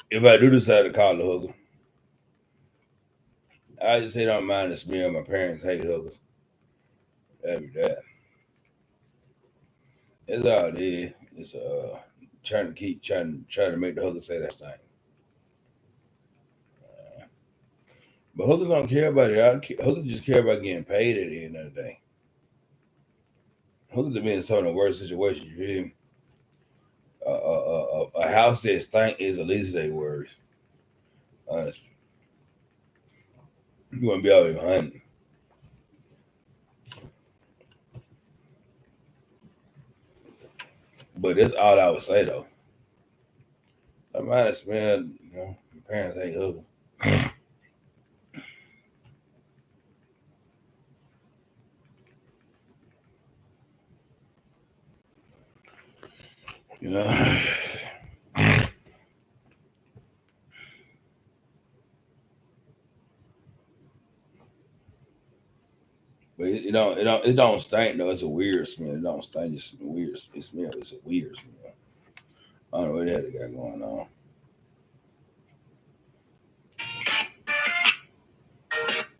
If I do decide to call the hooker, I just say don't mind the smell. My parents hate hookers. That'd be that. It's all it is. It's trying to keep trying to make the hooker say that thing. But hookers don't care about it. Hookers just care about getting paid at the end of the day. Hookers have been in some of the worst situations. You feel me? A house that stink is the least of their worries. Honestly, you want to be out here hunting. But that's all I would say though. I might have smelled, my parents hate hookers. You know. But it don't stink though. It's a weird smell. It don't stink. It's weird. It smells. It's a weird smell. I don't know what the hell they got going on.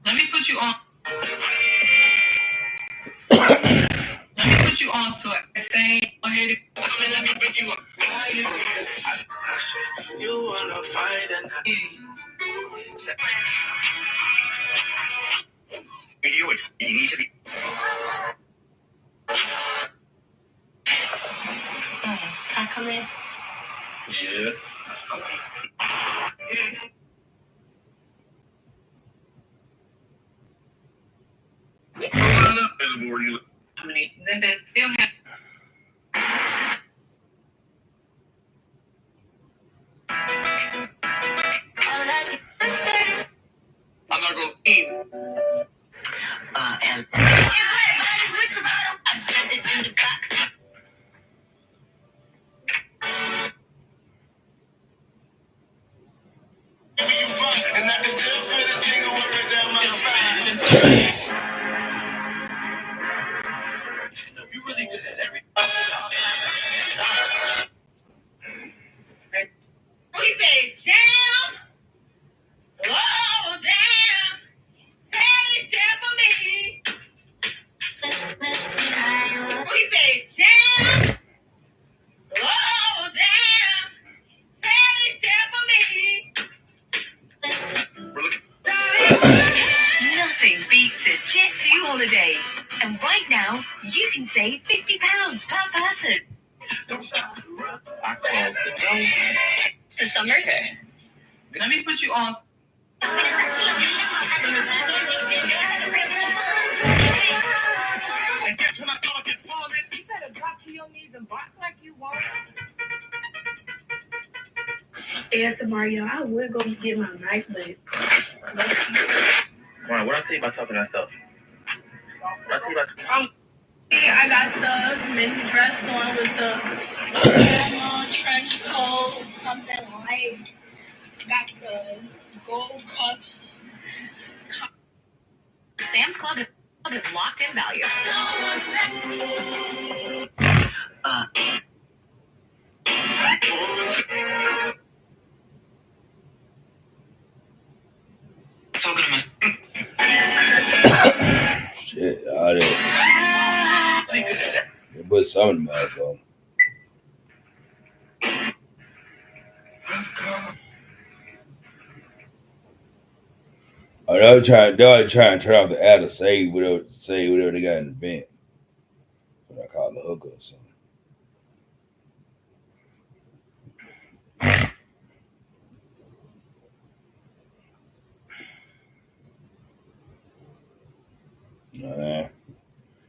Let me put you on. Let me put you on to a say. Go ahead. Let me pick you up. You wanna fight and you need to be. Can I come in? Yeah. How many? Zimba still have. I'm not gonna eat. And you really good at everything. We say jam, oh jam, say jam for me. We say jam, oh jam, say jam for me. Nothing beats a Jet2 holiday. And right now, you can save £50 per person. I closed the door. So summer. Okay. Let me put you on. And guess when I thought I could fall in? You better drop to your knees and bark like you want. Yes, Mario, I would go get my knife, but. Right, what I tell you about talking to myself? What I tell you about. I got the mini dress on with the trench coat, something light. Got the gold cuffs. Sam's Club is locked in value. Talking to myself. Shit, all that. They put some in the mouth. Oh, they were trying to turn off the ad to say whatever they got in the vent. What I call the hooker or something. You know what I mean?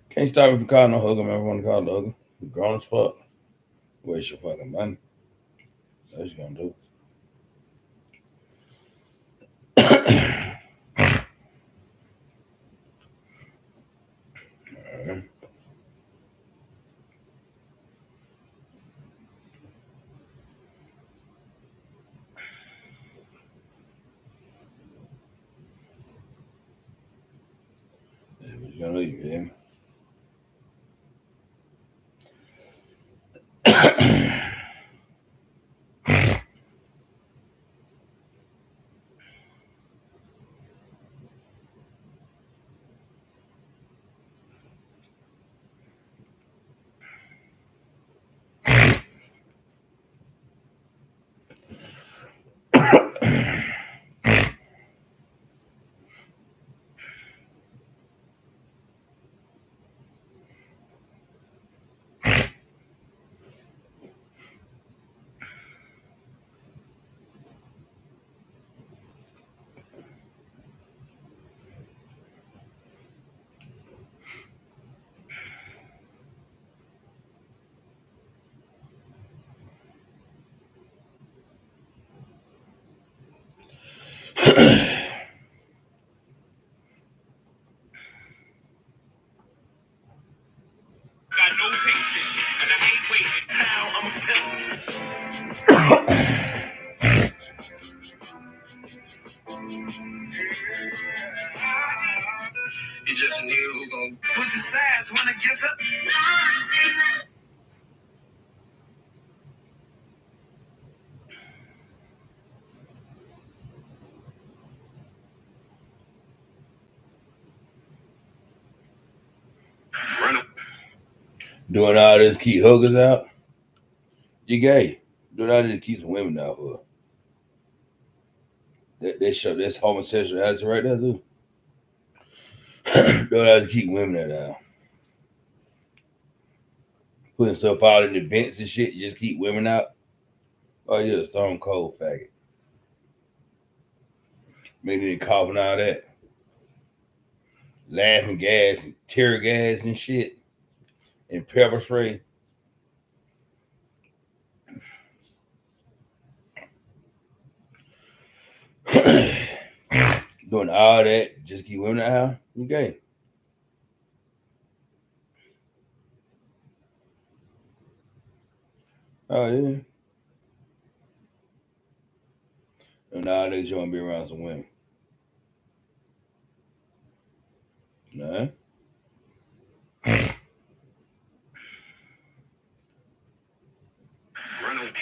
Can't stop me from calling no hooker. Man, I want to call the hooker. You grown as fuck. Waste your fucking money. That's what you gonna do. Alright. That's what you gonna do, you hear me? Got no patience, and I ain't waiting. Now I'm a pimp. You just a nigga who gon' put your size when it gets up. Run up. Doing all this keep hookers out. You gay. Doing all this to keep some women out. They show this homosexuality right there too. Doing all this to keep women out. Putting stuff out in events and shit, just keep women out. Oh yeah, stone cold faggot. Making it coughing all that. Laughing gas and tear gas and shit. And pepper spray. Doing all that, just keep women out. You gay. Oh yeah. And nowadays you wanna be around some women. Nah. Run up.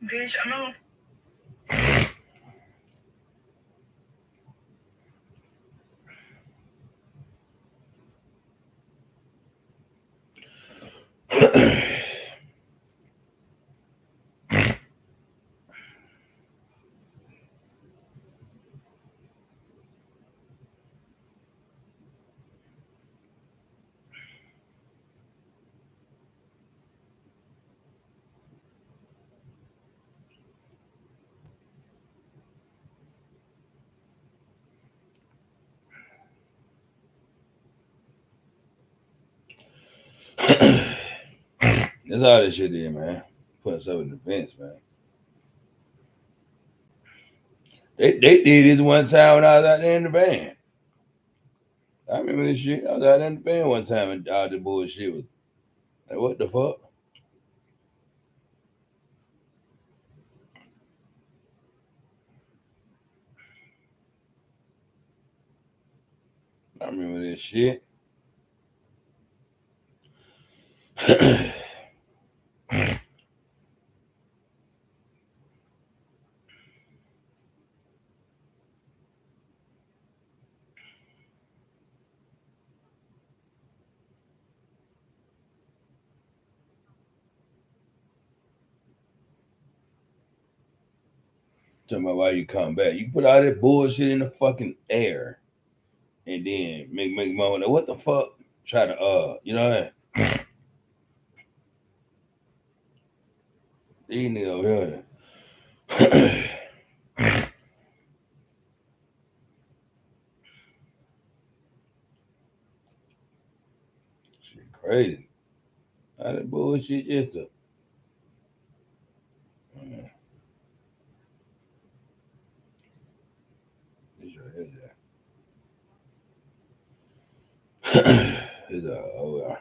Bitch, I know. That's all this shit is, man. Putting stuff in events, man. They did this one time when I was out there in the band. I remember this shit. I was out there in the band one time and all the bullshit was like, what the fuck? I remember this shit. Talking about why you come back. You put all that bullshit in the fucking air and then make mama know what the fuck? Try to you know what? These niggas over here. Shit crazy. All that bullshit just a this right here. It's oh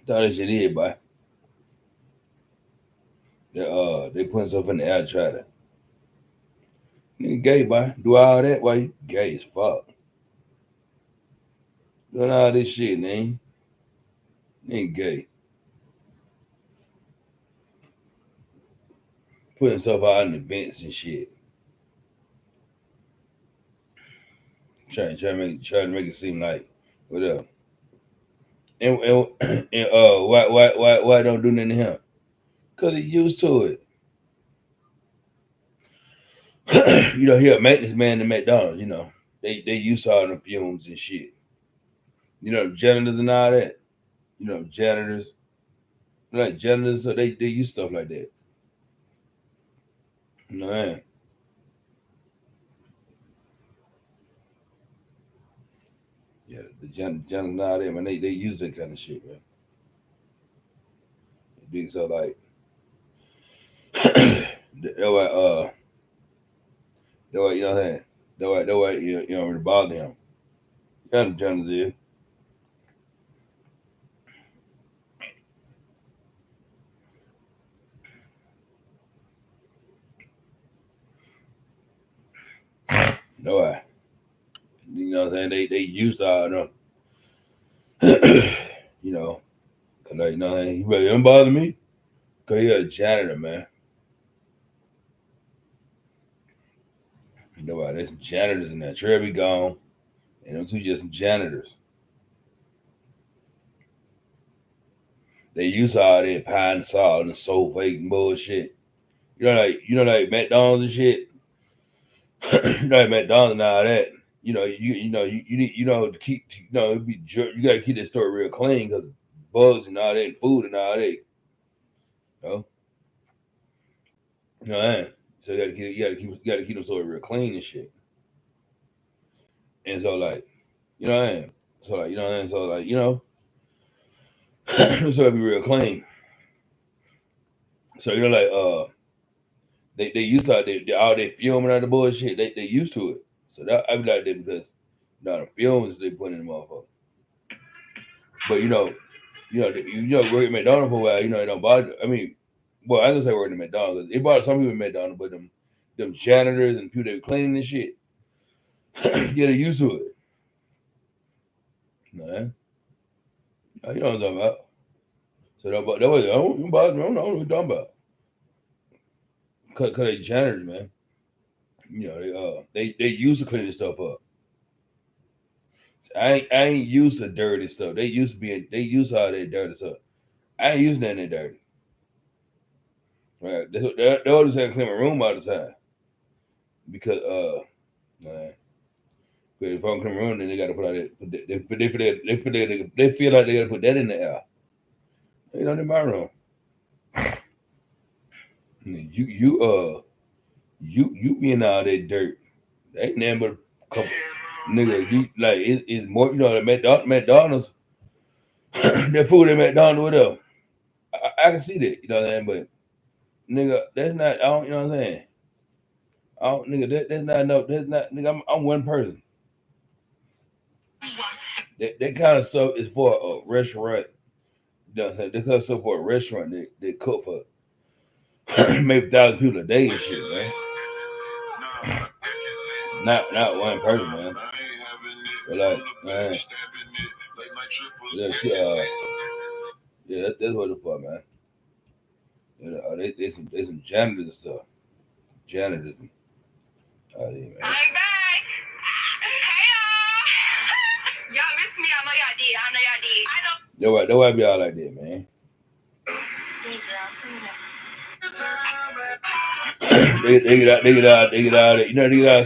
thought that shit is, boy. They putting stuff in the air try to nigga gay, boy. Do all that while you gay as fuck. Doing all this shit, man. Ain't gay. Putting stuff out in events and shit. Trying to make it seem like whatever. And why don't do nothing to him? Cause he used to it. He a maintenance man at McDonald's. They used to all the fumes and shit. Janitors and all that. Janitors, like janitors, so they use stuff like that. Man, yeah, the janitors and all that, man, they use that kind of shit, man. So like, that why that why you know what I'm saying. That why you don't really bother him. Yeah, the janitors is. No, what I'm saying? They used to all them. you know, like, what I'm saying? He really don't bother me. Cause he a janitor, man. What? There's some janitors in there. Trey be gone. And them two just some janitors. They use all that pie and salt and soap fake and bullshit. Like McDonald's and shit. Like McDonald's and all that. You need to keep you gotta keep that store real clean because bugs and all that and food and all that. You know, so you gotta keep the store real clean and shit. And so like, you know what I mean? So like, so like, so it be real clean. So they used to all that filming of the bullshit. They used to it. So that I be like that because the films they put in the motherfucker. But work at McDonald's for a while. It don't bother. I mean, well, I gonna say working at McDonald's. It bothers some people at McDonald's, but them janitors and people that cleaning and shit, yeah, they used to it. Man, you know what I'm talking about. So that was I don't bother me. I don't know what you're talking about. Cause they janitors, man. They used to clean this stuff up. I ain't used to dirty stuff. They used to all that dirty stuff. I ain't using that in dirty. Right. They always have to clean my room all the time. Because man, if I'm clean my room, then they gotta put all that they feel like they gotta put that in the air. They don't in my room. You being all that dirt. That ain't nothing but a couple nigga. You like it's more the McDonald's that food at McDonald's whatever. I can see that, you know what I'm saying? But nigga, that's not I don't you know what I'm saying? I don't nigga that's not no that's not nigga I'm one person. That kind of stuff is for a restaurant. You know what I'm saying? That kind of stuff for a restaurant that cook for maybe 1,000 people a day and shit, man. Not one person, man. But like, man, that's what the fuck, man. They some janitors and stuff. Janitors and all that, man. I'm back. Hey y'all missed me. I know y'all did. That why be all like that, man. They get out, they get all that, they get all that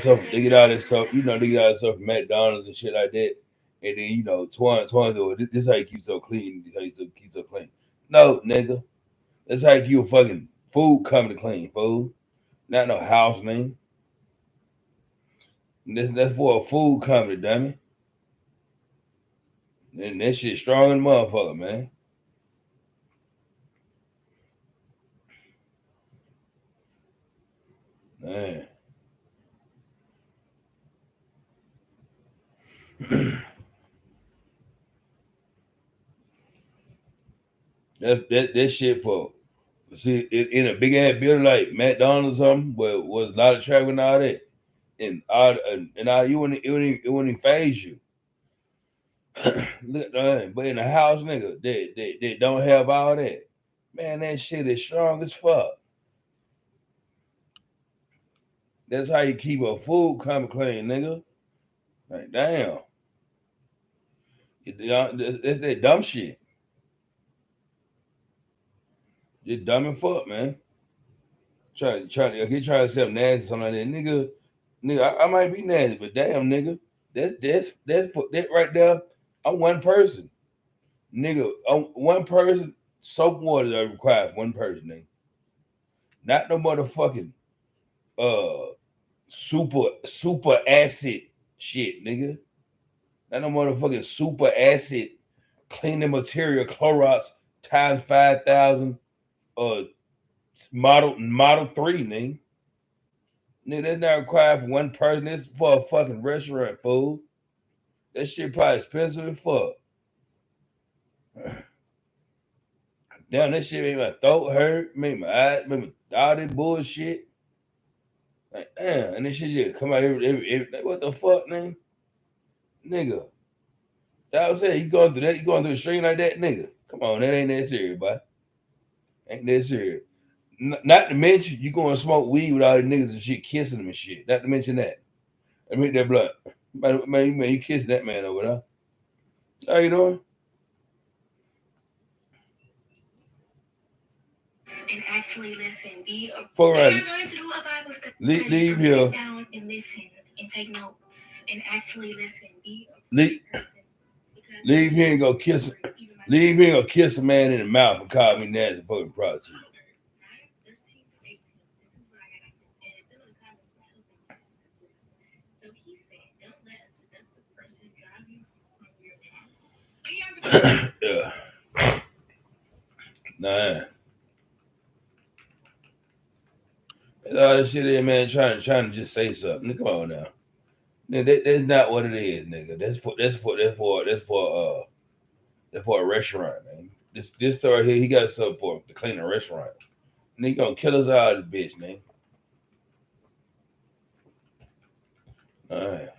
stuff, they get all that stuff, they get all that stuff from McDonald's and shit like that. And then Twan, this is how you keep so clean, this is how you keep so clean. No, nigga. That's how you keep a fucking food company clean, fool. Not no house name. That's for a food company, damn it. And that shit strong as motherfucker, man. Man. that shit for see in a big ass building like McDonald's or something, where was a lot of traffic and all that, and all you wouldn't even phase you. Look, but in the house, nigga, they don't have all that. Man, that shit is strong as fuck. That's how you keep a food coming clean, nigga. Like, damn. That's that dumb shit. Just dumb and fuck, man. Try to say I'm nasty, something like that, nigga. I might be nasty, but damn, nigga, that right there. I'm one person, nigga. I'm one person. Soap water that required one person, nigga. Not no motherfucking uh super acid shit, nigga. Not no motherfucking super acid cleaning material Clorox times 5,000 uh model 3, nigga. Nigga, that's not required for one person. This for a fucking restaurant, fool. That shit probably expensive as fuck. Damn, that shit made my throat hurt, made my eyes, made my all this bullshit. Like, damn, and this shit just come out every like, what the fuck, nigga? Nigga. That was it. You going through that? You going through a stream like that, nigga? Come on, that ain't that serious, boy. Ain't that serious. Not to mention, you going to smoke weed with all these niggas and shit, kissing them and shit. Not to mention that. I mean that blood. Man, you kissing that man over there. How you doing? And actually listen. Fuck around. You're going to do a Bible study. Leave so here. Sit down and listen and take notes and actually listen. Leave here and go kiss. Leave here and go kiss a man in the mouth and call me nasty fucking prostitute. Yeah. Nah. That's all this shit is, man. Trying to just say something. Come on now. Nigga, that's not what it is, nigga. That's for a restaurant, man. This store here, he got something for to clean a restaurant. Nigga gonna kill us all, this bitch, man. All right.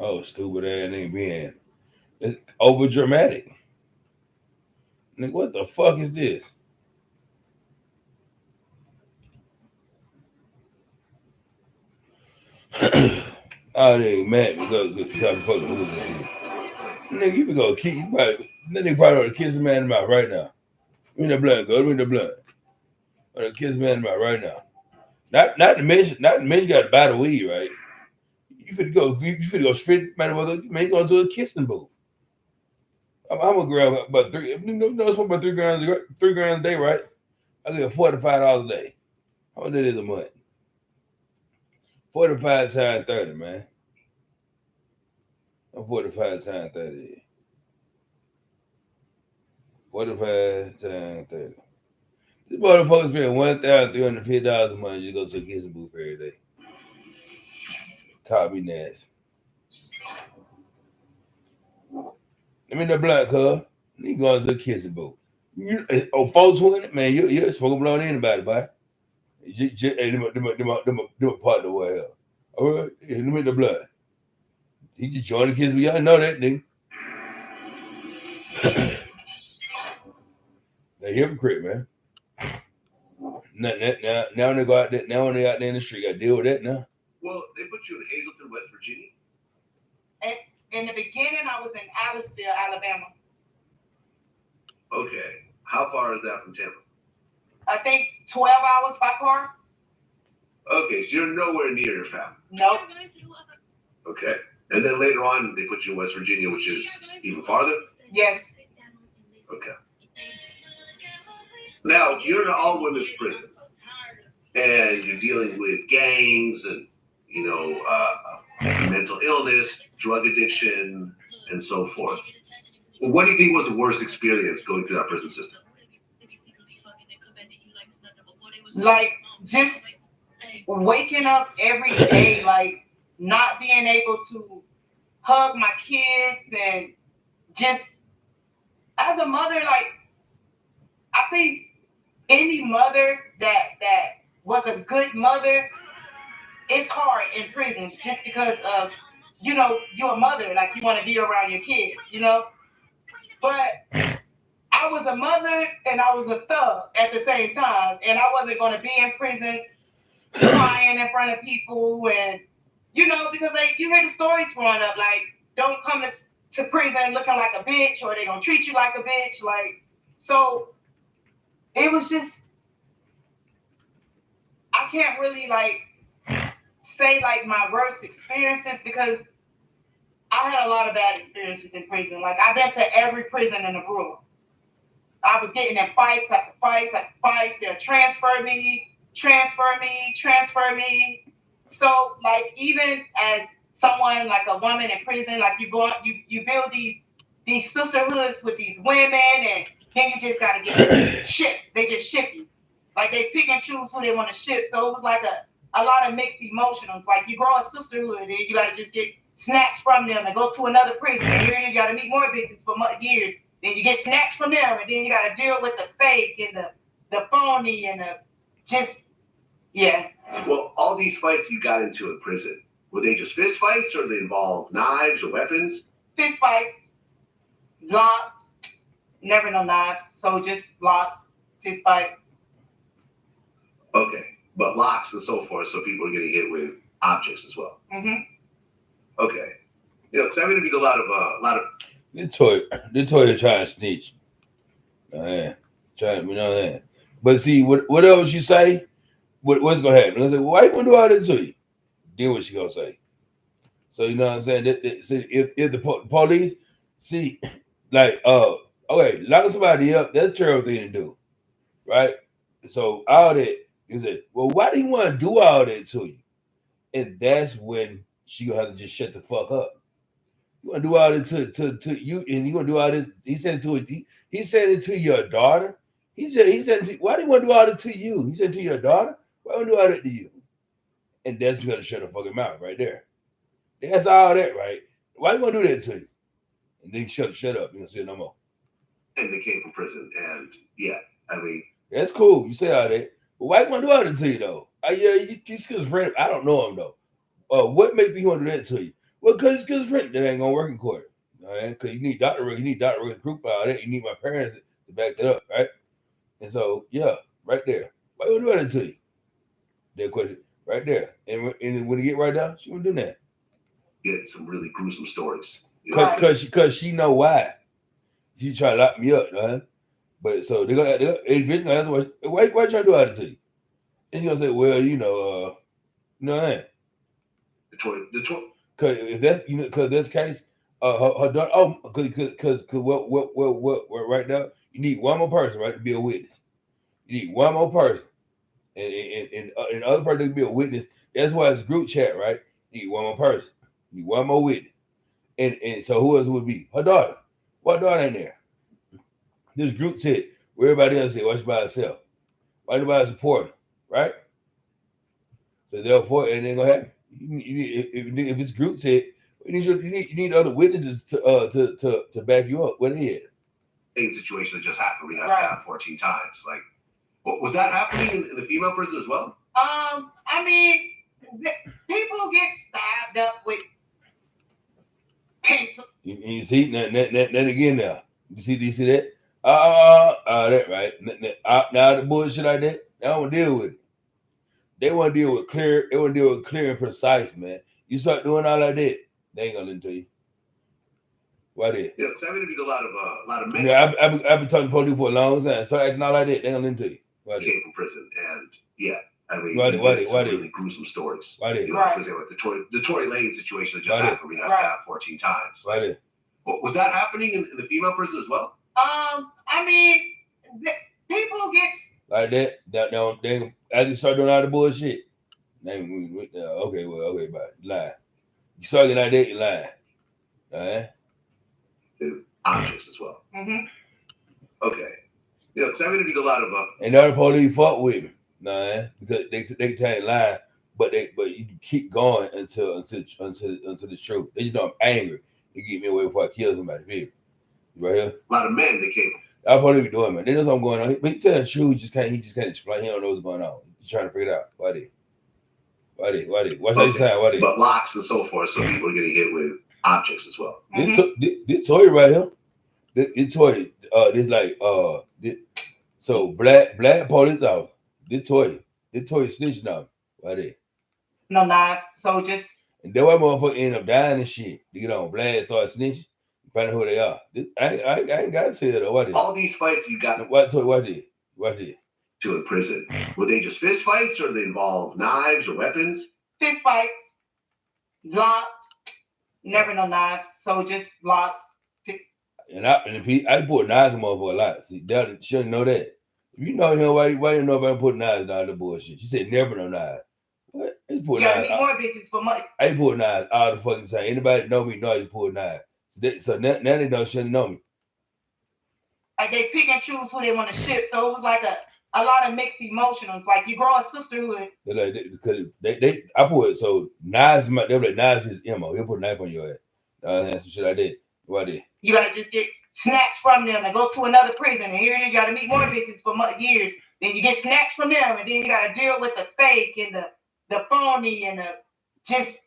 Oh, stupid ass nigga being it's over dramatic. Nigga, what the fuck is this? Oh, nigga mad because if you got fucking hood and shit. Nigga, you can go keep you probably that nigga probably ought to kiss a man in the mouth right now. Give me the blood, go. Give me the blood. Ought to kiss a man in the mouth right now. Not to mention you got to buy the weed, right? You finna go straight, man, you going to a kissing booth. I'm gonna grab about three. No, it's about 3 grand a day, right? I get $45 a day. How much that is a month? 45 times 30, man. 45 times 30. 45 times 30. This motherfucker spend $1,350 a month just go to a kissing booth every day. Call me nasty. Let me the black cuz. You going to a kissing booth. 420, man, you're supposed to blow on anybody, boy. Hey, them partner well. All right, let me the blood. He just joined the kids. We all know that nigga. They hypocrite, man. Now when they go out there, now when they out there in the street, got to deal with that now. Well, they put you in Hazleton, West Virginia. In the beginning, I was in Aliceville, Alabama. Okay, how far is that from Tampa? I think 12 hours by car. Okay, so you're nowhere near your family. Nope. Okay, and then later on, they put you in West Virginia, which is even farther. Yes. Okay. Now you're in an all-women's prison, and you're dealing with gangs and mental illness, drug addiction, and so forth. Well, what do you think was the worst experience going through that prison system? Like just waking up every day, like not being able to hug my kids, and just as a mother, like I think any mother that was a good mother it's hard in prison just because of, you know, you're a mother, like you want to be around your kids, you know. But I was a mother and I was a thug at the same time, and I wasn't going to be in prison crying in front of people, and you know, because you hear the stories growing up, like don't come to prison looking like a bitch, or they gonna treat you like a bitch, like. So it was just, I can't really like say like my worst experiences because I had a lot of bad experiences in prison. Like I've been to every prison in the world. I was getting in fights after fights after fights. They'll transfer me. So like even as someone like a woman in prison, like you build these sisterhoods with these women, and then you just gotta get shipped. They just ship you. Like they pick and choose who they want to ship. So it was like a lot of mixed emotions. Like you grow a sisterhood, and you gotta just get snatched from them and go to another prison. And here you gotta meet more bitches for years. Then you get snatched from them, and then you gotta deal with the fake and the phony and the just, yeah. Well, all these fights you got into in prison, were they just fist fights, or did they involve knives or weapons? Fist fights, locks, never no knives, so just locks, fist fight. Okay, but locks and so forth, so people are getting hit with objects as well. Mm-hmm. Okay, you know, because I've interviewed a lot of. Latoya trying to snitch. Trying, you know that. But see, whatever she say, what's gonna happen? I say, well, why you gonna do all that to you? Then what she gonna say? So you know what I'm saying? See, if the police see, like, okay, locking somebody up, that's a terrible thing to do, right? So all that, you said, well, why do you want to do all that to you? And that's when she gonna have to just shut the fuck up. You want to do all this to you, and you gonna do all this? He said it to your daughter. He said, why do you want to do all this to you? He said to your daughter, why do you want to do all that to you? And that's gonna shut her fucking mouth right there. That's all that, right? Why you gonna do that to you? And then shut up. You don't say it no more. And they came from prison, and yeah, I mean, that's cool. You say all that, but why you want to do all that to you though? Yeah, he's his friend. I don't know him though. What makes you want to do that to you? Well, because his friend that ain't gonna work in court. All right, because you need Dr. proof all that. You need my parents to back that up, right? And so, yeah, right there. Why you want to do that to you? That question right there. And when you get right down, she wouldn't do that. Get some really gruesome stories. Because she know why. She try to lock me up, right? But so they're gonna ask why you trying to do that to you? And he's gonna say, well, you know that. The toy. Because if that's because this case, her daughter. Because what right now you need one more person, right, to be a witness. You need one more person, and other person to be a witness. That's why it's group chat, right? You need one more person. You need one more witness, and so who else would be her daughter? What daughter ain't there? This group chat where everybody else say, "Watch by herself." Why nobody support her, right? So therefore, it ain't gonna happen. If it's group chat, you need other witnesses to back you up. What is? Same situation that just happened. We have stabbed 14 times. Like, was that happening in the female prison as well? I mean, people get stabbed up with pencil. You see that again now. You see that? That right. Now the bullshit like that, they don't deal with it. They want to deal with clear. They want to deal with clear and precise, man. You start doing all like that, they ain't gonna listen to you. Why did? Yeah, because I've interviewed a lot of men. Yeah, I've been talking to police for a long time. Start acting all like that, they ain't gonna listen to you. Why came from prison, and yeah, I mean, why really gruesome stories. Why did? You know, for example, like the Tory Lane situation that just happened. We got stabbed 14 times. Why did? Was that happening in the female prison as well? I mean, people get like that. They as you start doing all the bullshit. Okay, bye. Lie. You start getting like that, you lie. All right. Objects as well. Mm-hmm. Okay. You know, because I've interviewed a lot of and the other police fuck with me, because they tell you lie, but you keep going until the truth. They just know I'm angry. They get me away before I kill somebody. Feel right here. A lot of men they came. I'll probably be doing, man. They know what's going on. But he tells the truth. He just can't explain. He don't know what's going on. He's trying to figure it out. Why did? Why they? What's they saying? Why they? But locks and so forth, so people are getting hit with objects as well. This toy right here. This toy. This like so black police out. This toy snitching out. Why they? No knives. So just. And then why motherfucker end up dying and shit. They get on blast, start snitching, find out who they are. I ain't got to say it though. What they? All these fights you got What toy? What they? to in prison, were they just fist fights, or they involve knives or weapons? Fist fights, locks, never no knives. So just locks. And I put knives in motherfucker a lot. See, that shouldn't know that. If you know him, why you know about putting knives down the bullshit? She said never no knives. What? I put You gotta knives. meet more bitches for money. I put knives all the fucking time. Anybody know me know I put knives. So now they don't shouldn't know me. Like they pick and choose who they want to ship. So it was like a lot of mixed emotions. Like you grow a sisterhood. Because I put so knives. They were like knives is ammo. He'll put a knife on your ass. That's some shit I did. What I did. You gotta just get snatched from them and go to another prison. And here it is, you gotta meet more bitches for years. Then you get snatched from them, and then you gotta deal with the fake and the phony and the just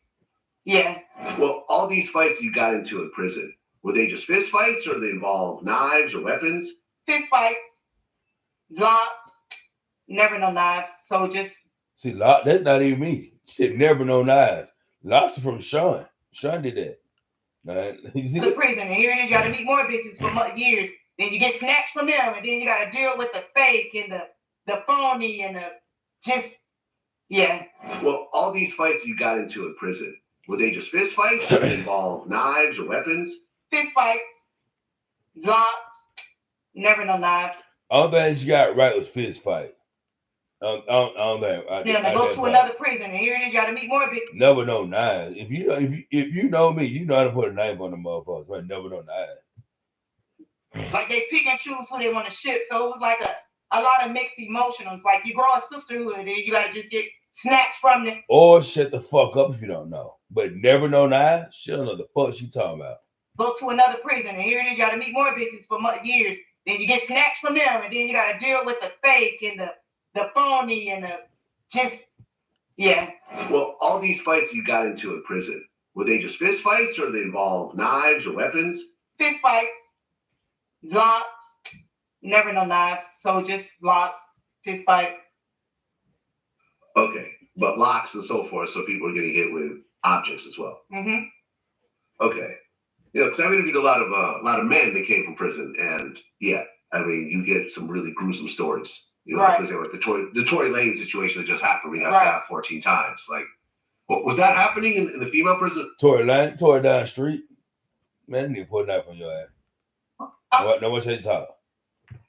yeah. Well, all these fights you got into in prison, were they just fist fights, or they involve knives or weapons? Fist fights, locks, never no knives. So just see, lock. That's not even me. She said never no knives. Lots are from Sean. Sean did that. You see the prison, and here it is, you gotta meet more bitches for years. Then you get snatched from them, and then you gotta deal with the fake and the phony and the just yeah. Well, all these fights you got into in prison, were they just fist fights, or they involve knives or weapons? Fist fights, locks, never no knives. All that she got right was fist fights. Then go to another prison, and here it is, you gotta meet more bitches. Never no knives. If you know me, you know how to put a knife on the motherfuckers. Right? Never no knives. Like they pick and choose who they want to ship. So it was like a lot of mixed emotions. Like you grow a sisterhood, and you gotta just get snatched from them. Or shut the fuck up if you don't know. But never no knives. She don't know the fuck she talking about. Go to another prison, and here it is, you gotta meet more bitches for years. Then you get snatched from them, and then you gotta deal with the fake and the phony and the just yeah. Well, all these fights you got into in prison, were they just fist fights, or they involve knives or weapons? Fist fights, locks, never no knives. So just locks, fist fight. Okay, but locks and so forth, so people are getting hit with objects as well. Okay, because I've interviewed a lot of men that came from prison, and yeah, I mean, you get some really gruesome stories. You know, for example, like the Tory Lane situation that just happened. We got stabbed 14 times. Like, what was that happening in the female prison? Tory Lane, down the street. Man, you need to put a knife on your ass. No one say talk.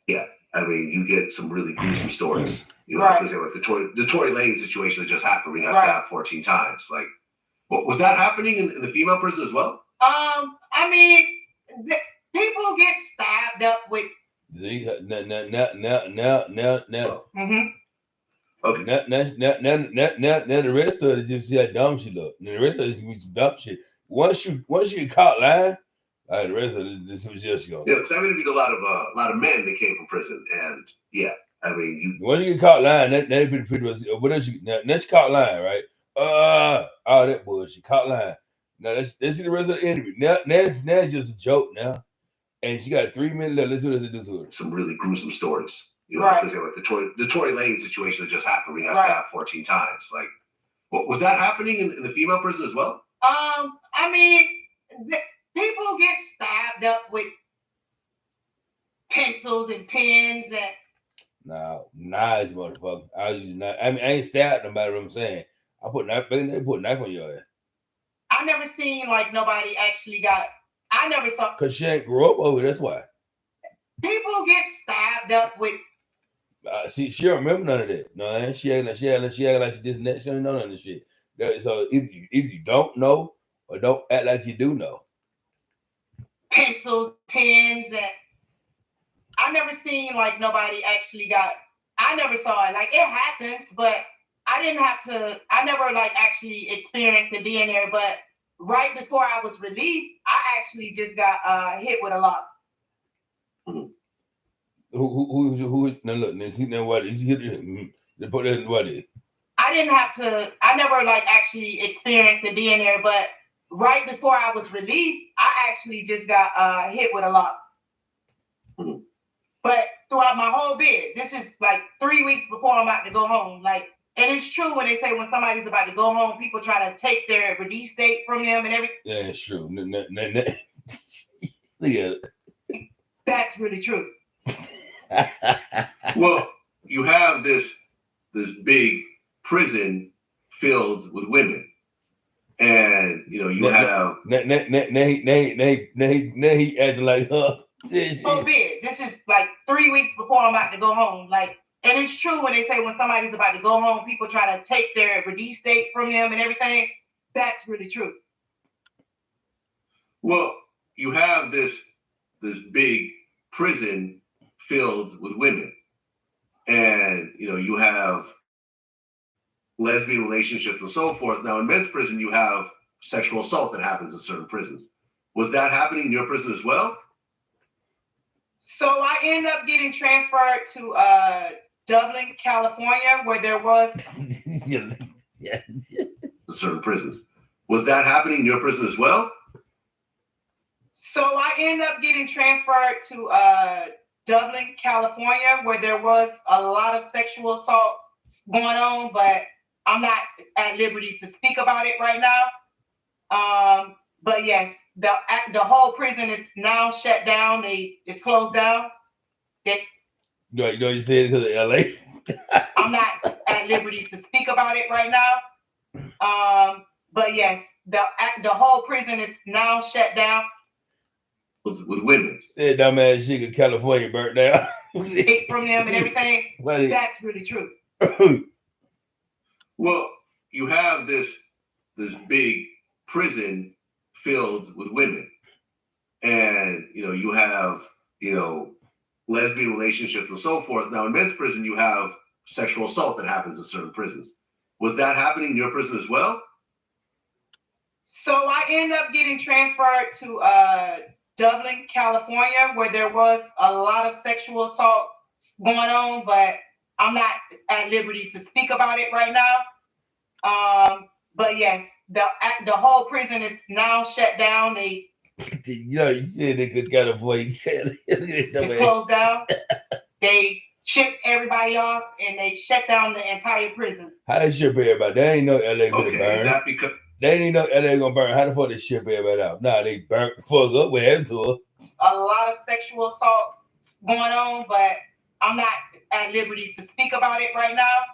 Yeah, I mean, you get some really gruesome stories. You know, for example, like the Tory Lane situation that just happened. We got stabbed 14 times. Like, what was that happening in the female prison as well? I mean, people get stabbed up with. See, now. Okay. Now the rest of it just see how dumb she look. Now the rest of it is some dumb shit. Once you get caught lying, the rest of it this was just go. Yeah, because I've interviewed a lot of men that came from prison, and yeah, I mean, once you get caught lying, that pretty much. What else? Now she caught lying, right? All that bullshit, caught lying. Now let's see the rest of the interview. Now it's just a joke now. And she got 3 minutes left. Let's do this to her. Some really gruesome stories. You know, for example, like the Tory Lane situation that just happened. We got stabbed 14 times. Like, what was that happening in the female prison as well? I mean, people get stabbed up with pencils and pens and. No, knives, motherfucker. I ain't stabbed nobody. What I'm saying, I put knife. They put a knife on your ass. I never seen like nobody actually got. I never saw. Cause she ain't grew up over. That's why. People get stabbed up with. See, she don't remember none of that. No, she act like she this and that. She don't know none of this shit. So either you don't know or don't act like you do know. Pencils, pens, and I never seen like nobody actually got. I never saw it. Like it happens, but I didn't have to. I never like actually experienced it being there, but. Right before I was released, I actually just got hit with a lock. Who? Now look, now see now what? You hit they put that in what? I I never like actually experienced it being there, but right before I was released, I actually just got hit with a lot. But throughout my whole bid, this is like 3 weeks before I'm about to go home. Like, and it's true when they say when somebody's about to go home, people try to take their release date from them and everything. Yeah, it's true. Look at That's really true. it. Well, you have this big prison filled with women, and you have Now he acting like her. Oh, bid. This is like 3 weeks before I'm about to go home. Like, and it's true when they say when somebody's about to go home, people try to take their release date from them and everything. That's really true. Well, you have this big prison filled with women, and you have lesbian relationships and so forth. Now, in men's prison, you have sexual assault that happens in certain prisons. Was that happening in your prison as well? So I ended up getting transferred to Dublin, California, where there was certain prisons. Was that happening in your prison as well? So I ended up getting transferred to Dublin, California, where there was a lot of sexual assault going on, but I'm not at liberty to speak about it right now. But yes, the whole prison is now shut down. It's closed down. You said it because of LA. I'm not at liberty to speak about it right now. But yes, the whole prison is now shut down. With women. Said dumbass shit in California burnt down. Take from them and everything. That's really true. Well, you have this big prison filled with women, and you have lesbian relationships and so forth. Now, in men's prison, you have sexual assault that happens in certain prisons. Was that happening in your prison as well? So I ended up getting transferred to Dublin, California, where there was a lot of sexual assault going on, but I'm not at liberty to speak about it right now. But yes, the whole prison is now shut down. You said they could California. It's closed down. They shipped everybody off and they shut down the entire prison. How they ship everybody? They ain't know LA gonna burn. Is that because they ain't know LA gonna burn? How the fuck they ship everybody out? Nah, they burnt the fuck up. Where to her? A lot of sexual assault going on, but I'm not at liberty to speak about it right now.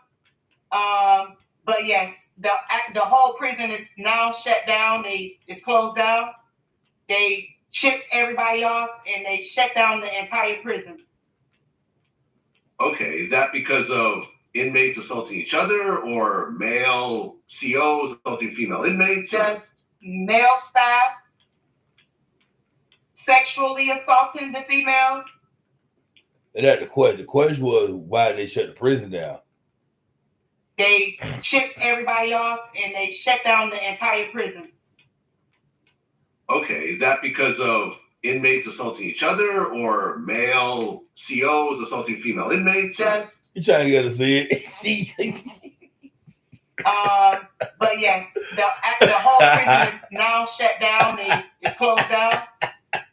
But yes, the whole prison is now shut down. It's closed down. They shipped everybody off and they shut down the entire prison. Okay, is that because of inmates assaulting each other or male COs assaulting female inmates? Just male staff sexually assaulting the females. And that the question was, why did they shut the prison down? They shipped everybody off and they shut down the entire prison. Okay, is that because of inmates assaulting each other or male COs assaulting female inmates? Just you trying to get to see it? But yes, the whole prison is now shut down. It's closed down.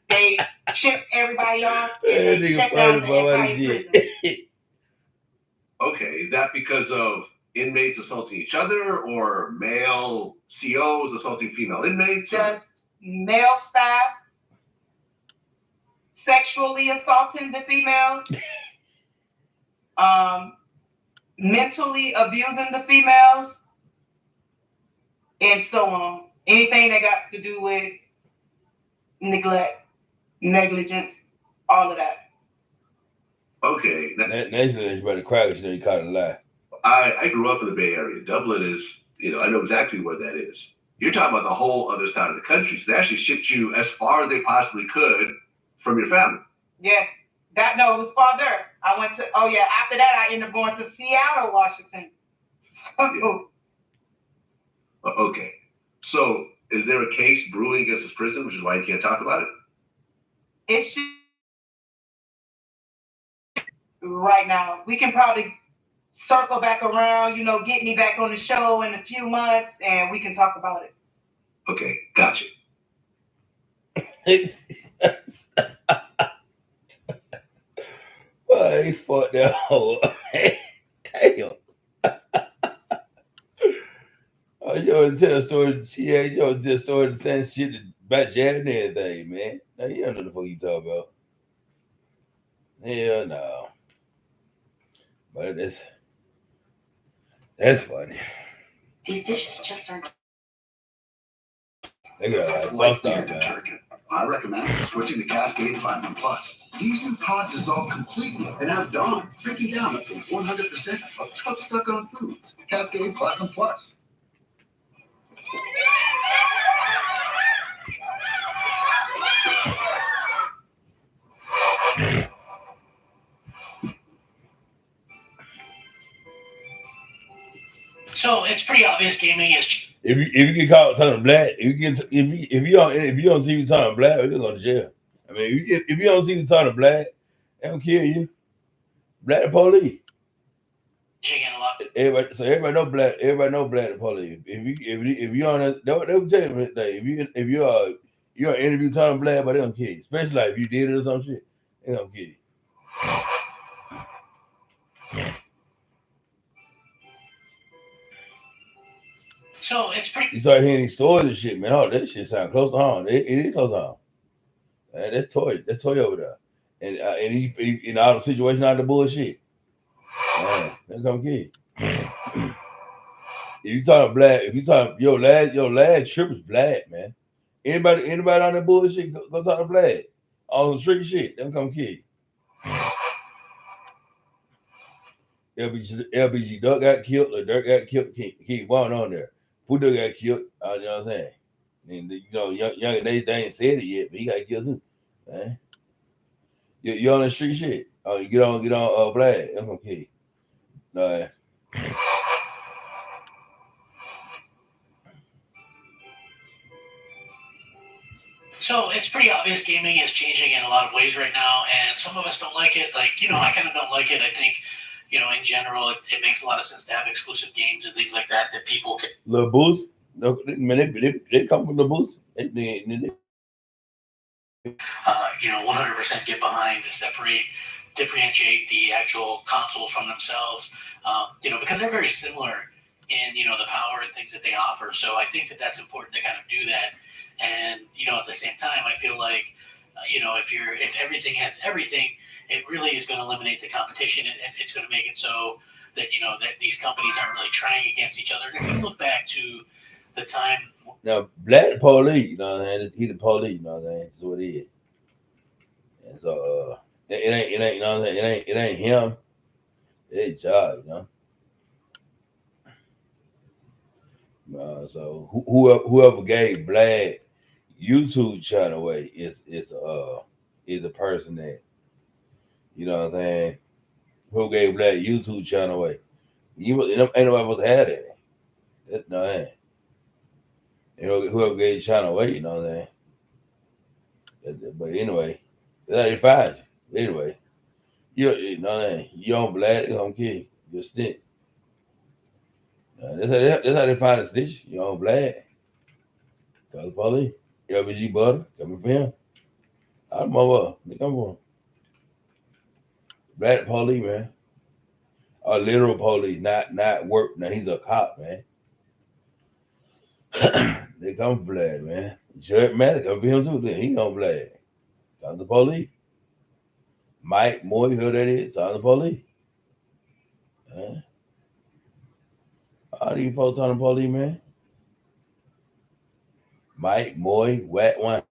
They shipped everybody off and they shut down the entire prison. Okay, is that because of inmates assaulting each other or male COs assaulting female inmates? Just male staff sexually assaulting the females, mentally abusing the females, and so on. Anything that got to do with neglect, negligence, all of that. Okay. That's about the crackers that you caught a lie. I grew up in the Bay Area. Dublin is, I know exactly where that is. You're talking about the whole other side of the country. So they actually shipped you as far as they possibly could from your family. Yes. It was farther. I went to, after that, I ended up going to Seattle, Washington. So. Okay. So is there a case brewing against this prison, which is why you can't talk about it? It should. Right now. We can probably circle back around, get me back on the show in a few months and we can talk about it. Okay, gotcha. Well, they fucked that whole. Damn. You don't tell a story. You don't tell a story the same shit about Jab and everything, man. Now you don't know the fuck you talk about. Hell no. But that's funny. These dishes just aren't. They got It's light gear detergent. I recommend switching to Cascade Platinum Plus. These new pods dissolve completely and have Dawn breaking down up to 100% of tough stuck-on foods. Cascade Platinum Plus. So it's pretty obvious gaming is. If you get caught talking black, if you on TV talking black, you're gonna go to jail. I mean, if you on TV talking black, they don't kill you. Black the police. Everybody know black. Everybody know black the police. If you on that, they will tell you that if you're an interview talking black, but they don't kill you. Especially like if you did it or some shit, they don't kill you. So it's pretty. You start hearing these stories and shit, man. Oh, that shit sound close to home. It is close to home. That's toy. That's toy over there. And he in all the situation out of the bullshit. Man, that's gonna kill you. If you talking black, if you talking your last trip is black, man. Anybody on that bullshit go talk to black. All the street shit, them come kill you. LBG Duck got killed, or Dirk got killed, keep one on there. Who got killed, you know what I'm saying? And young they ain't said it yet, but he got killed too. Man. You on the street shit. Oh, you get on black, I'm gonna kill you. No. So it's pretty obvious gaming is changing in a lot of ways right now, and some of us don't like it. Like, I kind of don't like it. I think, in general, it makes a lot of sense to have exclusive games and things like that people can. Little Boost? No, they come from the Boost. They 100% get behind to differentiate the actual consoles from themselves, because they're very similar in, the power and things that they offer. So I think that that's important to kind of do that. And, at the same time, I feel like, if everything has everything, it really is going to eliminate the competition. It's going to make it so that, that these companies aren't really trying against each other. And if you look back to the time. Now, Black the police, you know what I'm saying? He the police, you know what I'm saying? That's what he is. And so, it ain't, you know what I'm saying? It ain't him. It's job, So whoever gave Black YouTube channel away is a person that, you know what I'm saying, who gave Black YouTube channel away. Ain't nobody supposed to have that. That's no ain't. Whoever gave the channel away, you know what I'm saying. But anyway, that's how they find you. Anyway, you know what I'm saying. You on Black, they're gonna kill you. You're a snitch. That's how they find a snitch. You on Black. Call the police. LBG Butter, coming for him. I'm over. They come for him. Black police, man. A literal police, not work. Now he's a cop, man. They come for Black, man. Jared Maddox come for him too. He on Black. Call the police. Mike Moy, who that is, call the police. All these folks on the police, man. Mike Moy, Whack One.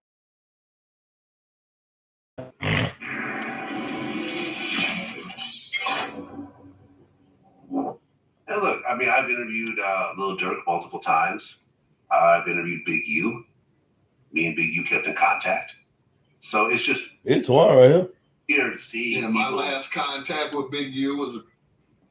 And look, I mean, I've interviewed Lil Durk multiple times. I've interviewed Big U. Me and Big U kept in contact. So it's one right here. Here to see. Yeah, my last contact with Big U was a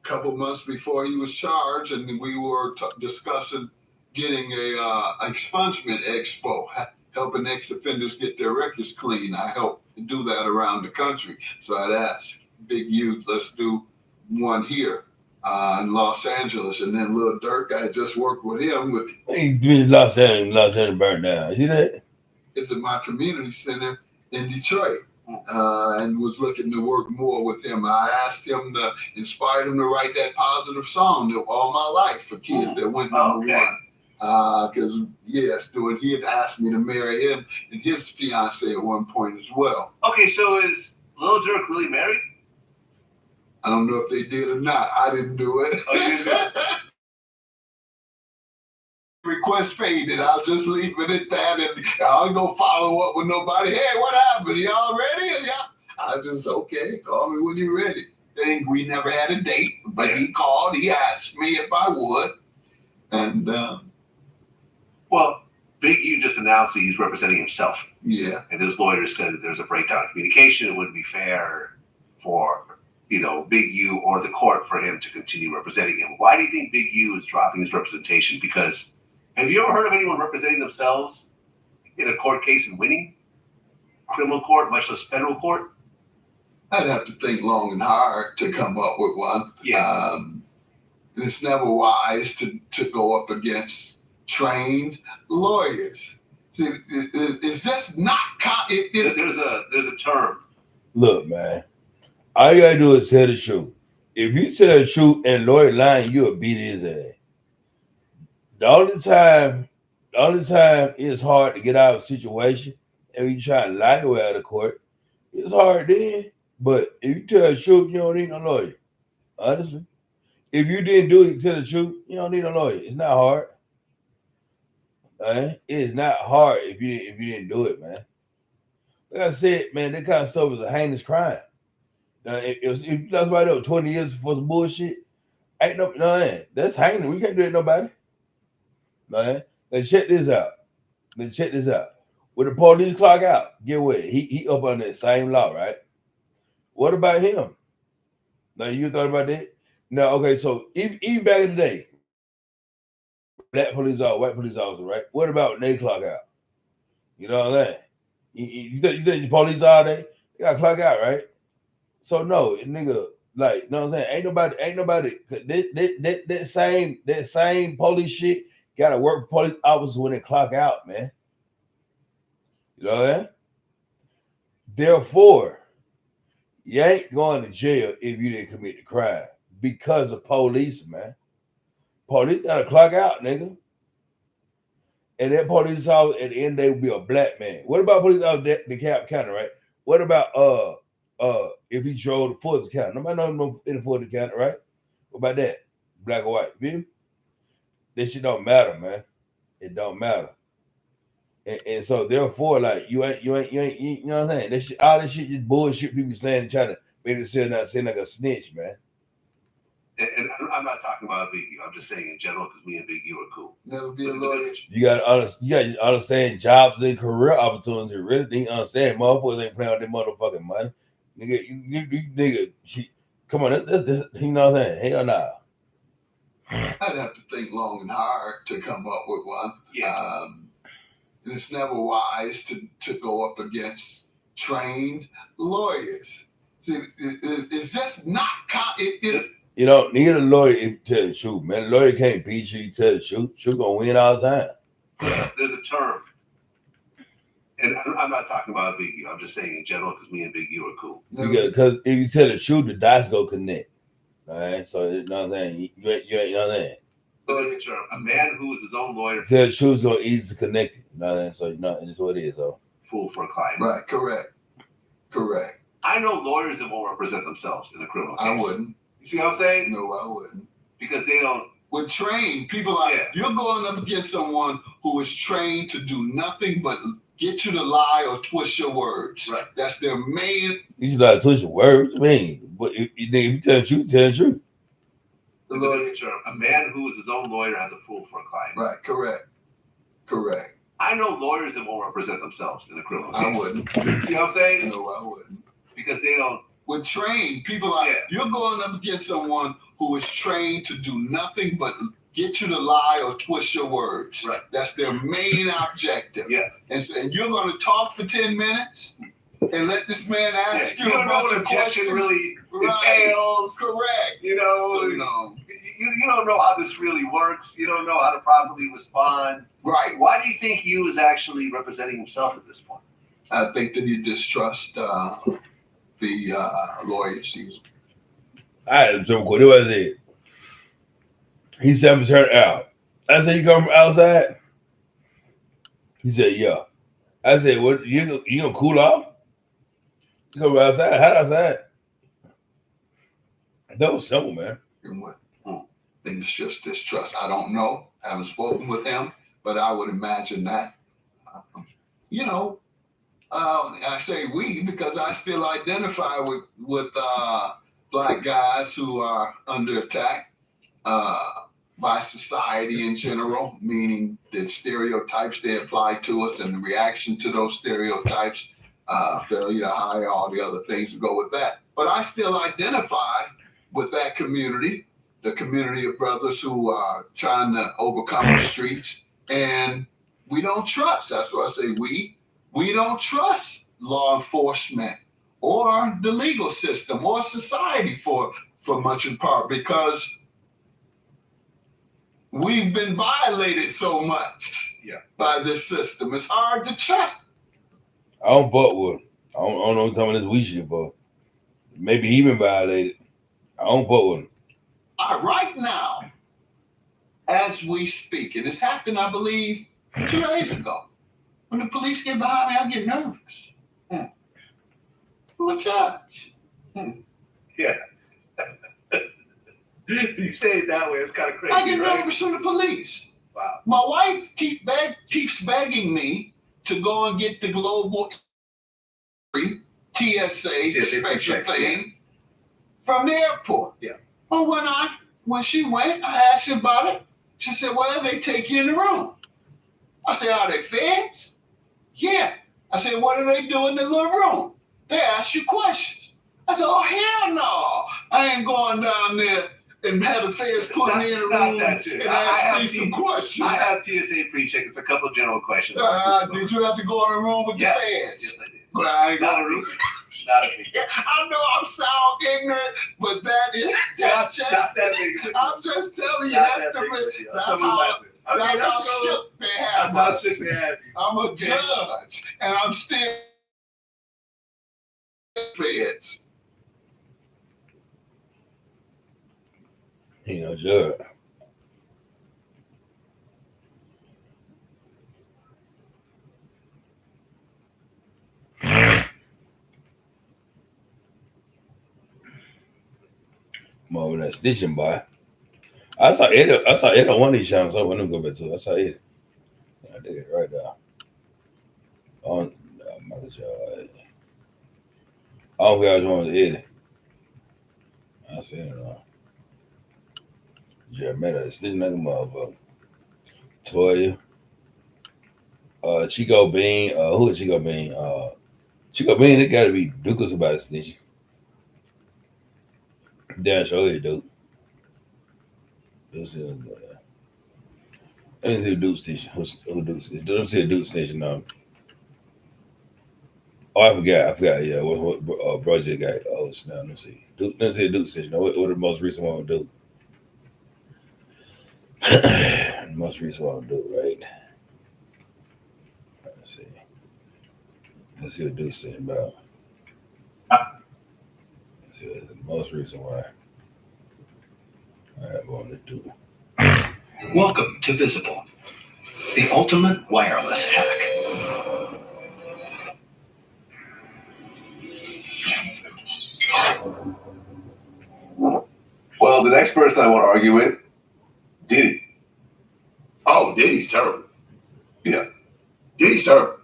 couple months before he was charged, and we were discussing getting a expungement expo, helping ex-offenders get their records clean. I help do that around the country. So I'd ask Big U, let's do one here. in Los Angeles, and then Lil Durk, I had just worked with him with Los Angeles burned down. You see that? is at my community center in Detroit, and was looking to work more with him. I asked him to inspire him to write that positive song that All My Life for kids that went number one. Because yes, he had asked me to marry him and his fiance at one point as well. Okay, so is Lil Durk really married? I don't know if they did or not. I didn't do it. Oh, you didn't do it? Request faded. I'll just leave it at that, and I'll go follow up with nobody. Hey, what happened? Y'all ready? Yeah. I just okay. Call me when you're ready. We never had a date, but he called. He asked me if I would, and well, Big U just announced that he's representing himself. Yeah. And his lawyer said that there's a breakdown in communication. It wouldn't be fair for Big U or the court for him to continue representing him. Why do you think Big U is dropping his representation? Because have you ever heard of anyone representing themselves in a court case and winning? Criminal court, much less federal court? I'd have to think long and hard to come up with one. Yeah. And it's never wise to go up against trained lawyers. See, it's just not. There's a term. Look, man. All you gotta do is tell the truth. If you tell the truth and lawyer lying, you'll beat his ass. The only time it's hard to get out of a situation and you try to lie your way out of court, it's hard then. But if you tell the truth, you don't need no lawyer. Honestly. If you didn't do it, tell the truth, you don't need a lawyer. It's not hard. It is not hard if you didn't do it, man. Like I said, man, that kind of stuff is a heinous crime. Now, if you got somebody up 20 years for some bullshit, ain't no, that's hanging. We can't do it to nobody. Man, let's check this out. When the police clock out, get what? He up on that same law, right? What about him? Now, you thought about that? No, okay, so even back in the day, black police officer, white police officer, right? What about when they clock out? You know what I'm saying? You think the police all day? They got to clock out, right? So no, nigga, like, you know what I'm saying? Ain't nobody. That same police shit gotta work for police officers when they clock out, man. You know that? Therefore, you ain't going to jail if you didn't commit the crime because of police, man. Police gotta clock out, nigga. And that police officer at the end they will be a black man. What about police officer in DeKalb County, right? What about if he drove to Fulton County? Nobody knows him in Fulton County, right? What about that? Black or white? You know? This shit don't matter, man. It don't matter. And so therefore, like you ain't, you know what I'm saying? This shit, all this shit just bullshit people saying, trying to make it sound like a snitch, man. And I'm not talking about Big U. I'm just saying in general because me and Big U are cool. Never be a lawyer. You gotta understand jobs and career opportunities. Really think understand motherfuckers ain't playing with their motherfucking money. Nigga, come on, that's you know what I'm saying? Hell nah. I'd have to think long and hard to come up with one. Yeah. And it's never wise to go up against trained lawyers. See, it's just not. You don't need a lawyer to tell the truth, man. A lawyer can't beat you. Tell the truth. You're gonna win all the time. There's a term, and I'm not talking about Big U. I'm just saying in general because me and Big U are cool. Because if you tell the truth, the dots go connect. All right, so you know what I'm saying. You know what I'm saying. So there's a term. A man who is his own lawyer. Tell the truth is gonna easy to connect it. You know what I'm saying. So you know it's what it is. So Fool for a client. Right. Correct. I know lawyers that won't represent themselves in a criminal case. I wouldn't. You see what I'm saying? No, I wouldn't. Because they don't. With trained people, you're going up against someone who is trained to do nothing but get you to lie or twist your words. Right. That's their main. you just like twist your words. What you mean? But if you tell the truth, tell the truth. The lawyer. There's a term. A man who is his own lawyer has a fool for a client. Right. Correct. I know lawyers that won't represent themselves in a criminal case. I wouldn't. See what I'm saying? No, I wouldn't. Because they don't. With trained people, you're going up against someone who is trained to do nothing but get you to lie or twist your words. Right. That's their main objective. Yeah. And you're going to talk for 10 minutes? and let this man ask You you don't a know bunch what of objection questions. really Right. entails. Correct. You know, So, no. you don't know how this really works. You don't know how to properly respond. Right. Why do you think you is actually representing himself at this point? I think that he distrusts the lawyers. So what do I say? He said, I'm turn out. I said, you come from outside? He said, yeah. I said, what, you gonna cool off? You come from outside? How outside? That was simple, man. I think it's just distrust. I don't know. I haven't spoken with him, but I would imagine that. I say we because I still identify with black guys who are under attack by society in general, meaning the stereotypes they apply to us and the reaction to those stereotypes, failure to hire, all the other things that go with that. But I still identify with that community, the community of brothers who are trying to overcome the streets, and we don't trust. That's why I say we don't trust law enforcement or the legal system or society for much in part because we've been violated so much by this system. It's hard to trust. I don't butt with him. I don't know what some of this weak shit, but maybe he been violated. I don't butt with him. Right now, as we speak, and it's happened, I believe, 2 days ago. When the police get behind me, I get nervous. I'm a judge. Yeah. You say it that way, it's kind of crazy. I get right? nervous from the police. Wow. My wife keeps begging me to go and get the global TSA special thing from the airport. Yeah. Well, when she went, I asked her about it. She said, well, they take you in the room. I said, are they feds? Yeah. I said, what do they do in the little room? They ask you questions. I said, oh, hell no. I ain't going down there and have the feds put me in a room and ask me some questions. I have TSA pre-check. It's a couple of general questions. Did you have to go in a room with the feds? Yes, I did. But I ain't Not a gonna room. Not a room. I know I'm sound ignorant, but that is I'm just telling you, that's how shook they have us. I'm a judge, and I'm still feds. He no judge. I'm over that stitching boy. I saw Ed on one of these channels. So I want to go back to it. I saw Ed. I did it right there. On Mother Joe. I don't think I was on Ed. I seen it. Jeremiah, stitching like a motherfucker. Toya. Chico Bean. Who is Chico Bean? Chico Bean, it gotta be Dukas about snitching. Damn sure he do. Let me see who Duke Station. Who Duke Station? Let me see a Duke Station. Oh, I forgot. Yeah, what project guy? Oh, snap. Let me see. Let me see a Duke Station. What the most recent one would do? The most recent one would do, right? Let's see. Let's see what Duke Station about. Let's see what's the most recent one. I have on to do. Welcome to Visible, the ultimate wireless hack. Well, the next person I want to argue with, Diddy. Oh, Diddy's terrible. Yeah. Diddy's terrible.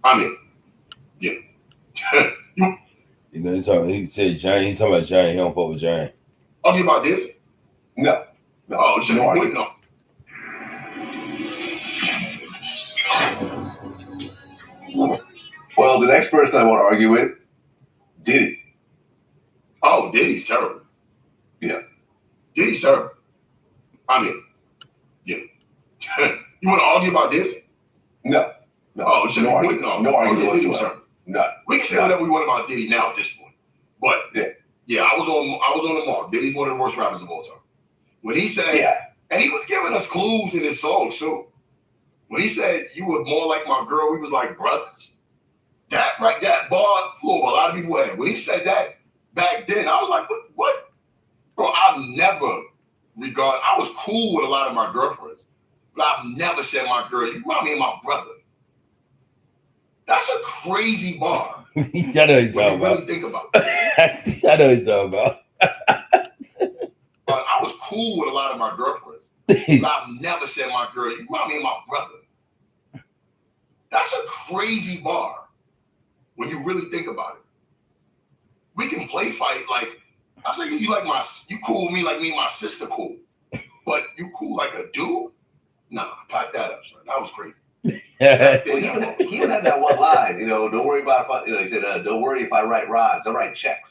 I mean, yeah. You know, he said Giant. He's talking about Giant. He don't fuck with Giant. Argue about Diddy? No. Oh, so No, you wouldn't know. Well, the next person I want to argue with, Diddy. Oh, Diddy's terrible. Yeah. Diddy's terrible. I mean, yeah. You want to argue about Diddy? No. Oh, so you No wouldn't know. no argument Diddy was whatsoever. terrible. None. We can say whatever we want about Diddy now at this point. But yeah, I was on the mark. Diddy's one of the worst rappers of all time. When he said, and he was giving us clues in his song too. When he said, "You were more like my girl," we was like brothers. That bar flew over a lot of people's head. When he said that back then, I was like, what? Bro, I've never I was cool with a lot of my girlfriends, but I've never said my girl, you remind me of my brother. That's a crazy bar. I know what you're talking about. Really think about it. I know what you're talking about. But I was cool with a lot of my girlfriends, but I've never said my girl, you remind me of my brother. That's a crazy bar when you really think about it. We can play fight like, I'm saying you cool with me like me and my sister cool, but you cool like a dude? Nah, pack that up, son. That was crazy. Well, he even had that one line, don't worry about he said, don't worry if I write rhymes, I write checks.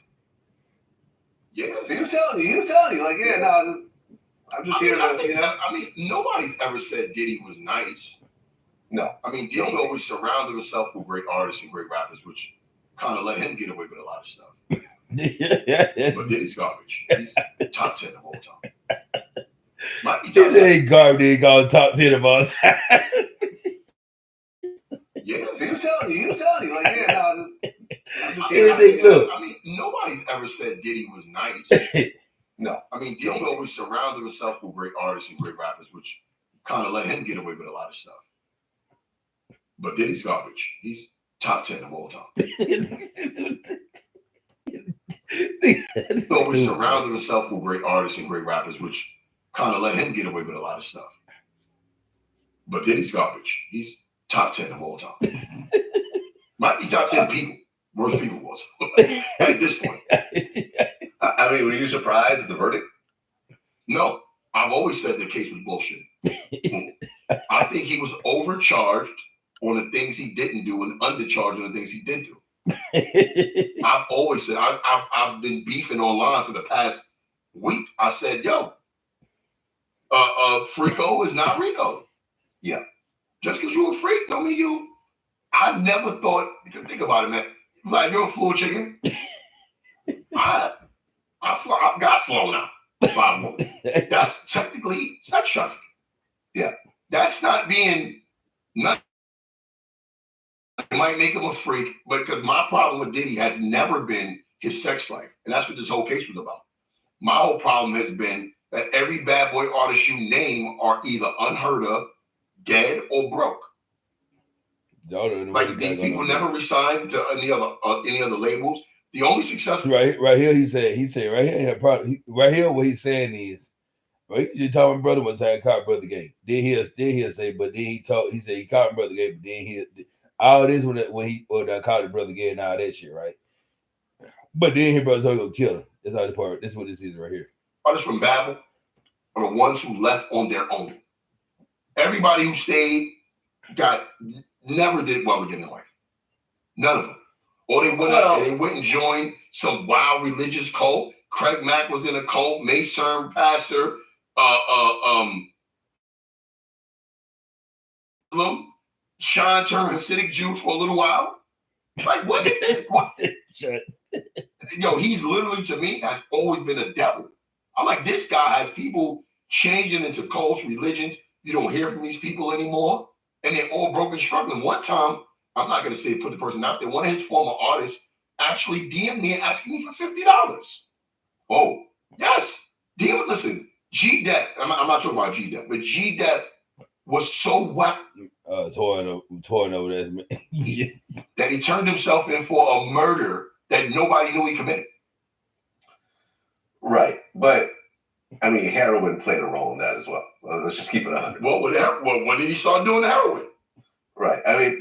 Yeah. So he was telling you, like, no, I'm just here to, I mean, nobody's ever said Diddy was nice. No. I mean, Diddy always surrounded himself with great artists and great rappers, which kind of let him get away with a lot of stuff. But Diddy's garbage. He's top 10 of all time. Might be top 10. Ain't garbage, going top 10 of all time. Yeah. So he was telling you, like, no, I'm just here. Look. I mean, nobody's ever said Diddy was nice. No. I mean, Diddy always surrounded himself with great artists and great rappers, which kind of let him get away with a lot of stuff. But Diddy's garbage. He's top 10 of all time. He always surrounded himself with great artists and great rappers, which kind of let him get away with a lot of stuff. But Diddy's garbage. He's top 10 of all time. Might be top 10 people. Worst people was at this point. I mean, were you surprised at the verdict? No. I've always said the case was bullshit. I think he was overcharged on the things he didn't do and undercharged on the things he did do. I've always said, I've been beefing online for the past week. I said, yo, Freako is not Rico. Yeah. Just because you're a freak don't mean you. I never thought, think about it, man. Like, you're a floor chicken. I got flown out by a woman. That's technically sex trafficking. Yeah. That's not being nothing. It might make him a freak, but because my problem with Diddy has never been his sex life. And that's what this whole case was about. My whole problem has been that every bad boy artist you name are either unheard of, dead, or broke. Like, these people never resigned to any other labels. The only successful right here, he said right here, right here, what he's saying is, right, you told my brother was had caught brother gay. Then he'll say, but then he said he caught brother gay, but then he all this when he caught the brother gay and all that shit, right? But then his brother's gonna kill him. That's how the part. This is what this is right here. Artists from Babel are the ones who left on their own. Everybody who stayed never did well again in life. None of them. Or they went up and they went and joined some wild religious cult. Craig Mack was in a cult. Mace turned pastor. Sean turned Hasidic Jew for a little while. Like, what is this? What? Yo, he's literally, to me, has always been a devil. I'm like, this guy has people changing into cults, religions. You don't hear from these people anymore. And they're all broke and struggling. One time, I'm not going to say put the person out there, one of his former artists actually DM'd me asking me for $50. Oh, yes. Listen, G-Dep, I'm not talking about G-Dep, but G-Dep was so whack. Torn over that. That he turned himself in for a murder that nobody knew he committed. Right. But, I mean, heroin played a role in that as well. Let's just keep it 100. Well, when did he start doing the heroin? Right. I mean,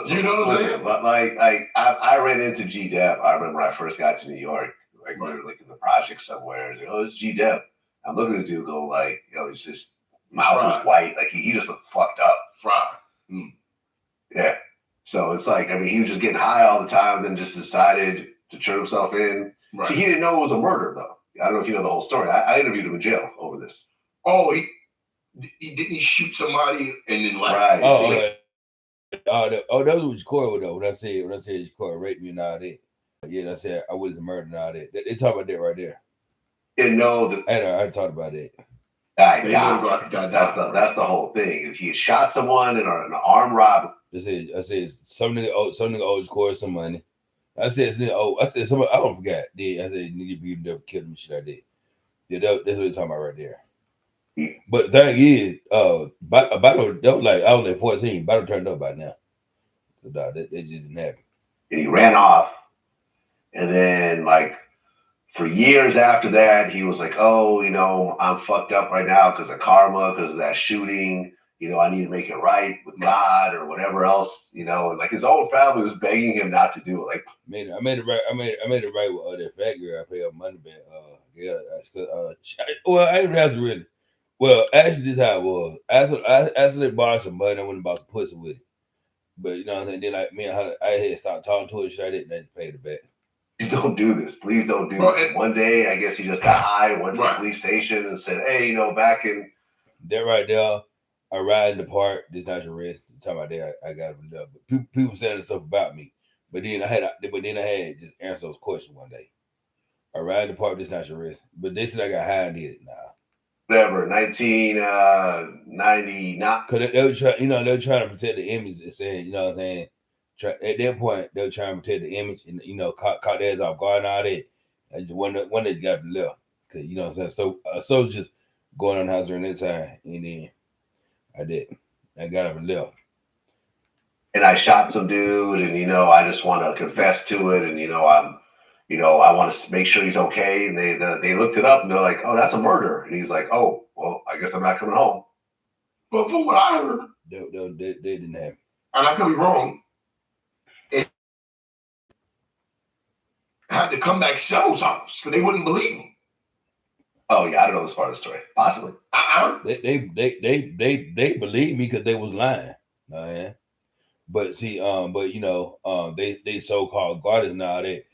you know what I'm saying? Like I ran into G-Dep. I remember when I first got to New York. Like, we were like in the project somewhere. Like, oh, it's G-Dep. I'm looking at this dude go like, he's just mouth was white. Like he just looked fucked up. Fried. Yeah. So it's like, I mean, he was just getting high all the time, then just decided to turn himself in. Right. So he didn't know it was a murder, though. I don't know if you know the whole story. I interviewed him in jail over this. Oh, he didn't shoot somebody and then left. Right. Oh, okay. that was Jacory though. When I said Jacory raped me and all that. Yeah, I said I wasn't murdered and all that. They talk about that right there. And no, I talked about that. That's the whole thing. If he shot someone in an armed robbery, I said some nigga owes Jacory some money. I said some I don't forget. Yeah, I said nigga you never killed him shit like that. Yeah, that's what he's talking about right there. Yeah. But the thing is, Bato, like I was like 14, Bato turned up by now. So that just didn't happen. And he ran off. And then like for years after that, he was like, oh, you know, I'm fucked up right now because of karma, because of that shooting. You know, I need to make it right with God or whatever else, you know, and like his own family was begging him not to do it. Like I made it right with that fat girl I paid her money back. Well, I didn't have to really. Well, actually, this is how it was. After they borrowed some money, I went and bought some pussy with it. But you know what I'm saying? Then like me and her, I had stopped talking to her, shit like that, and I just paid it back. Don't do this. Please don't do this. One day, I guess he just got high, went to the police station and said, hey, you know, back in. That right there, I ride in the park. This not your rest. The time I did, I got him up. But people saying stuff about me. But then I had just answer those questions one day. I ride in the park. This not your rest. But they said I got high and did it. Nah. Whatever, 1999. Because they were trying, they were trying to protect the image and saying, you know what I'm saying? At that point, they were trying to protect the image and, caught their ass off guard and all that. And just one day got left. Because, you know what I'm saying? So just going on the house during that time. And then I did. I got up and left. And I shot some dude and, I just want to confess to it. And, I want to make sure he's okay. And they looked it up and they're like, oh, that's a murder. And he's like, oh, well, I guess I'm not coming home. But from what I heard, they didn't have. And I could be wrong, it had to come back several times because they wouldn't believe him. Oh yeah, I don't know this part of the story. Possibly. They believed me because they was lying. But see, they so-called guardians and all that.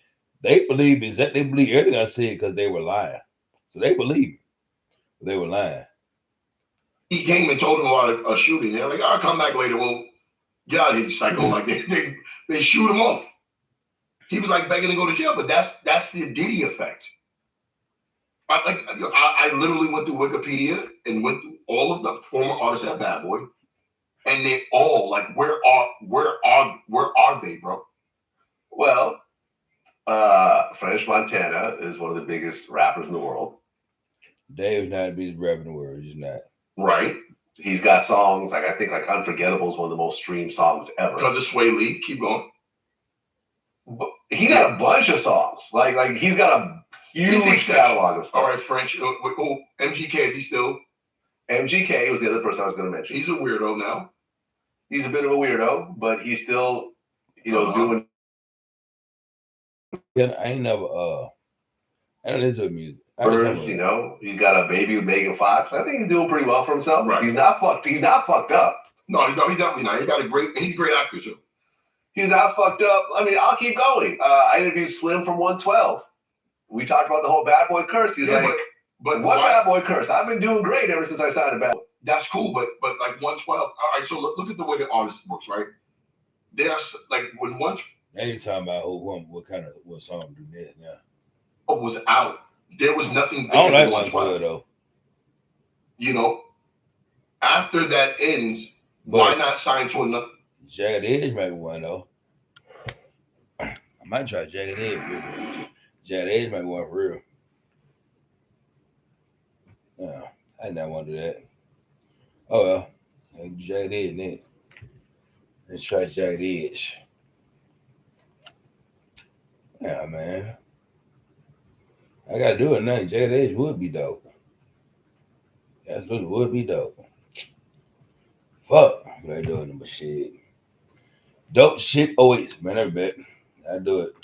They believe everything I said because they were lying. So they believe they were lying. He came and told them about a shooting. They're like, I'll come back later. Well, get out of here, you psycho. Like they shoot him off. He was like begging to go to jail, but that's the Diddy effect. I literally went to Wikipedia and went through all of the former artists at Bad Boy, and they all like, where are they, bro? Well, French Montana is one of the biggest rappers in the world. Dave's not the biggest rapper in the world. He's not. Right. He's got songs I think Unforgettable is one of the most streamed songs ever. Because of Sway Lee. Keep going. But he got a bunch of songs. Like he's got a huge catalog of stuff. All right, French. MGK, is he still? MGK was the other person I was going to mention. He's a weirdo now. He's a bit of a weirdo, but he's still, doing. Yeah, I ain't never. I don't listen to music. Birds, he's got a baby with Megan Fox. I think he's doing pretty well for himself. Right. He's not fucked up. No, he's definitely not. He's a great actor too. He's not fucked up. I mean, I'll keep going. I interviewed Slim from 112. We talked about the whole Bad Boy curse. He's like, but what Bad Boy curse? I've been doing great ever since I signed a Bad Boy. That's cool, but like 112. All right, so look at the way the artist works, right? There's like when one. I ain't talking about what song do that now. What was out? There was nothing. I don't like 112 though. After that ends, why not sign to another? Jagged Edge might be one though. I might try Jagged Edge. Jagged Edge might be one for real. Yeah, I did not want to do that. Oh well, Jagged Edge next. Let's try Jagged Edge. Yeah, man. I gotta do it now. Jagged Edge would be dope. Absolutely would be dope. Fuck. I doing them shit. Dope shit awaits, man. I bet. I do it.